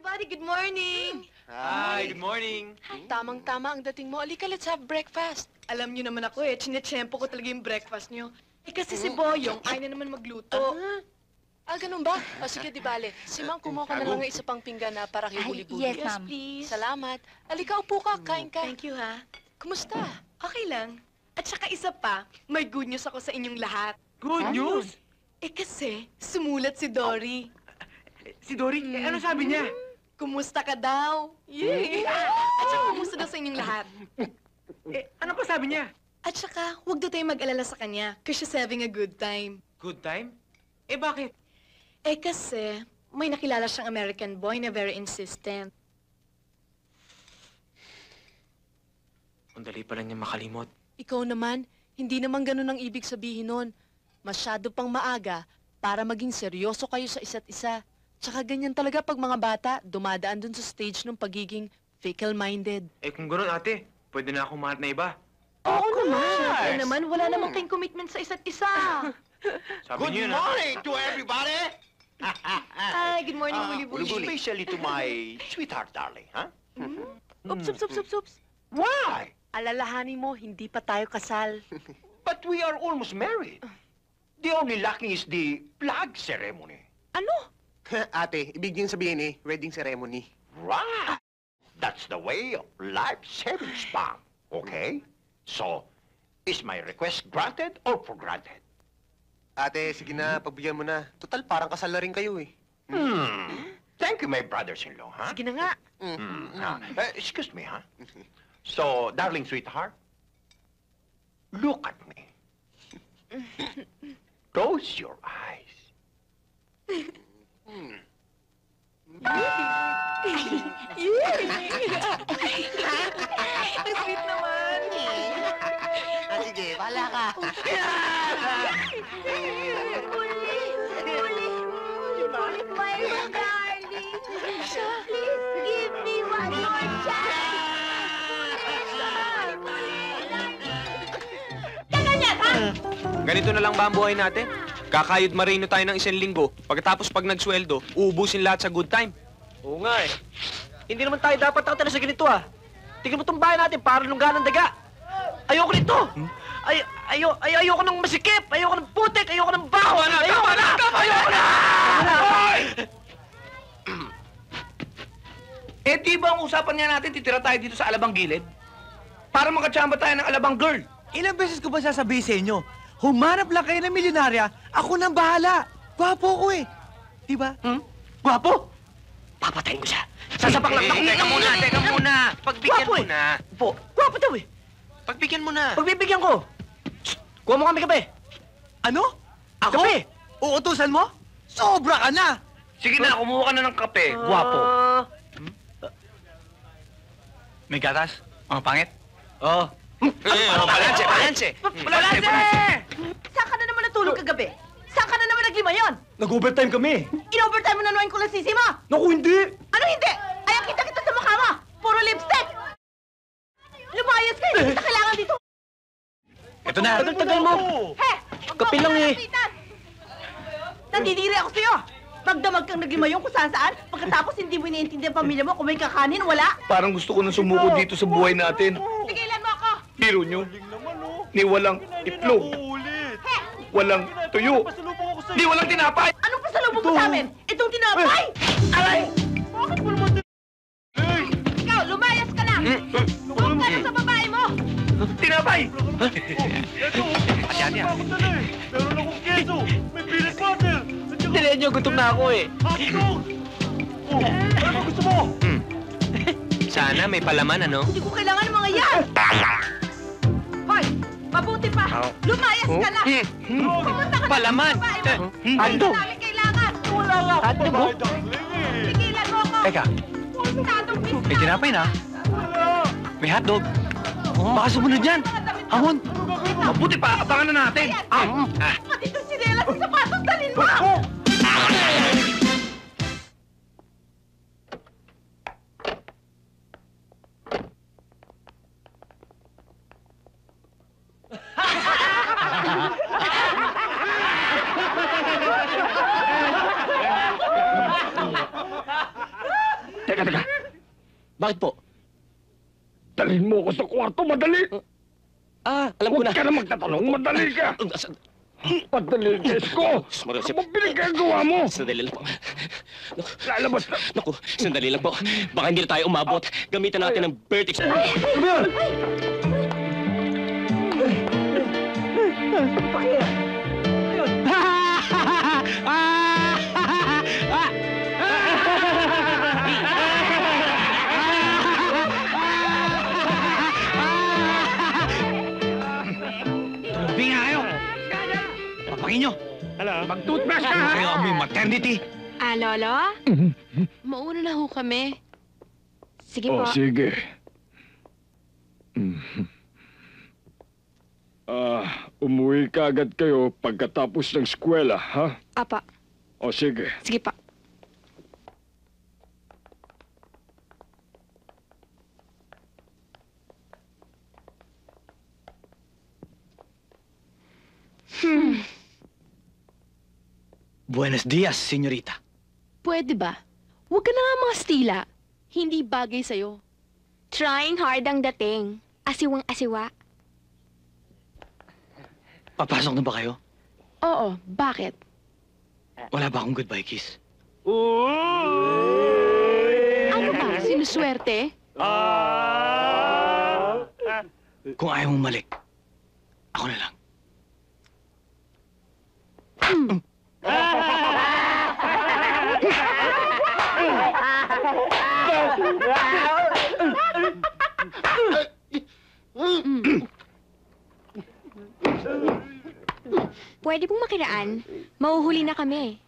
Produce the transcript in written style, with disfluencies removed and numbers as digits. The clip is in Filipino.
everybody. Good morning. Hi, good morning. Tamang-tama ang dating mo. Alika, let's have breakfast. Alam niyo naman ako chinetsempo ko talaga yung breakfast niyo. Kasi si Boyong ay na naman magluto. Ganun ba? O sige, di bale. Si Mang, kumuha ka na lang ng isa pang pinggan na para hihuli-buli. Yes, ma'am. Please. Salamat. Alika, upo ka. Kain ka. Thank you, ha. Kumusta? Okay lang. At saka isa pa, may good news ako sa inyong lahat. Good news? Kasi, sumulat si Dory. Si Dory, ano sabi niya? Kumusta ka daw? Yay! At saka, kumusta daw sa inyong lahat? Ano pa sabi niya? At saka, huwag daw tayong mag-alala sa kanya, because she's having a good time. Good time? Bakit? Kasi, may nakilala siyang American boy na very insistent. Ang dali pa lang niya makalimot. Ikaw naman, hindi naman ganun ang ibig sabihin nun. Masyado pang maaga para maging seryoso kayo sa isa't isa. Tsaka ganyan talaga pag mga bata dumadaan dun sa stage ng pagiging fickle-minded. Kung gano'n ate, pwede na akong mahanap na iba. Oo naman. Siyempre naman, wala namang kayong commitment sa isa't isa. Sabi Good niyo na. morning to everybody! Ay, good morning, Buli-Buli. Especially to my sweetheart, darling, huh? Oops, oops, oops, oops, oops. Why? Alalahanin mo, hindi pa tayo kasal. But we are almost married. The only lacking is the flag ceremony. Ano? Ate, ibig niyong sabihin wedding ceremony. Right. That's the way of life savings bank. Okay? So, is my request granted or for granted? Ate, sige na, pagbigyan mo na. Total, parang kasal na rin kayo Thank you, my brothers-in-law, huh? Sige na nga. Excuse me, huh? So, darling sweetheart, look at me. Close your eyes. Ang sweet naman. Sige, bahala ka. My darling, please give me one more chance. Ganito na lang ba ang buhay natin? Kakayod marino tayo ng 1 linggo. Pagkatapos pag nagsweldo, uubusin lahat sa good time. Oo nga eh. Hindi naman tayo dapat nakatala sa ganito ah. Tingnan mo itong bahay natin, para lunggan ng daga. Ayoko nito! Ayoko ng masikip! Ayoko ng putik! Ayoko ng baho! Ayoko na! Ayoko na! Di ba ang usapan niya natin, titira tayo dito sa Alabang Gilid? Para makatsamba tayo ng Alabang Girl. Ilang beses ko ba sasabihin sa inyo, humanap lang kayo ng milyonarya, ako nang bahala. Gwapo ko eh. Diba? Gwapo! Papatayin ko siya. Sasapak lang ako. Teka muna. Pagbigyan Gwapo mo eh. na. Gwapo daw eh. Pagbigyan mo na. Pagbibigyan ko. Shh! Kuha mo kami kape. Ano? Ako? Kape? Uutusan mo? Sobra ka na! Sige na, kumuha ka na ng kape. Gwapo. May gatas? Mga pangit? Oo. Balanse. Saan ka na naman natulog kagabi? Saan ka na naman naglima yon? Nag-overtime kami. In-overtime mo na naman ko lang sisi mo? Naku, hindi. Ano hindi? Ay, ang kita-kita sa mukha mo! Puro lipstick! Lumayas ka! Hindi kita kailangan dito! Ito na. Tagal-tagal mo. He! Kape lang eh. Nandidiri ako sa'yo! Magdamag kang naglimayong kung saan-saan, pagkatapos hindi mo iniintindi ang pamilya mo kung may kakanin, wala! Parang gusto ko nang sumuko dito sa buhay natin. Tigilan mo ako! Biro nyo. Ni walang itlog. He! Walang tuyo. Ni walang tinapay. Anong pasalubong mo sa amin? Itong tinapay! Aray! Ikaw, lumayas ka na! Huwag ka na sa babae mo! Tinapay! Ate. Meron akong keso! May peanut butter! Dilihan nyo, gutom na ako eh. Ano ba gusto mo? Sana may palaman, ano? Hindi ko kailangan ng mga yan! Hoy! Mabuti pa! Lumayas ka na! Pumunta ka na Palaman. sa babae mo! Handog. Hindi namin kailangan! Wala nga ako Handog, babae, oh. darling eh! Tigilan mo ako! Teka, Masyadong pista! may tinapay na. Wala! May hotdog. Baka sumunod yan. Hamon. Mabuti pa, abangan na natin. Pati itong sinelas sa sapatos, dalhin mo! Teka. Bakit po? Dalhin mo ako sa kwarto, madali! Alam ko na. Huwag ka na magtatanong, madali ka! Madali, Kesko! Ano ba pinagagawa mo? Sandali lang po. Lalabas na! Naku, sandali lang po. Baka hindi na tayo umabot. Gamitan natin ng vertex. Hindi nga kayo. Papakin nyo. Mag-toothbrush ka, Ano ha? kayo amoy maternity? Lolo? Mauna na ho kami. Sige po. sige. Umuwi ka agad kayo pagkatapos ng eskwela, ha? Apa. O, sige. Sige pa. Buenos dias, senyorita. Pwede ba? Huwag ka na nga mga stila. Hindi bagay sa'yo. Trying hard ang dating. Asiwang-asiwa. Papasok na ba kayo? Oo, bakit? Wala ba akong goodbye kiss? Ano ba? Sinuswerte? Kung ayaw mong malik, ako na lang. Pwede pong makiraan. Mauhuli na kami.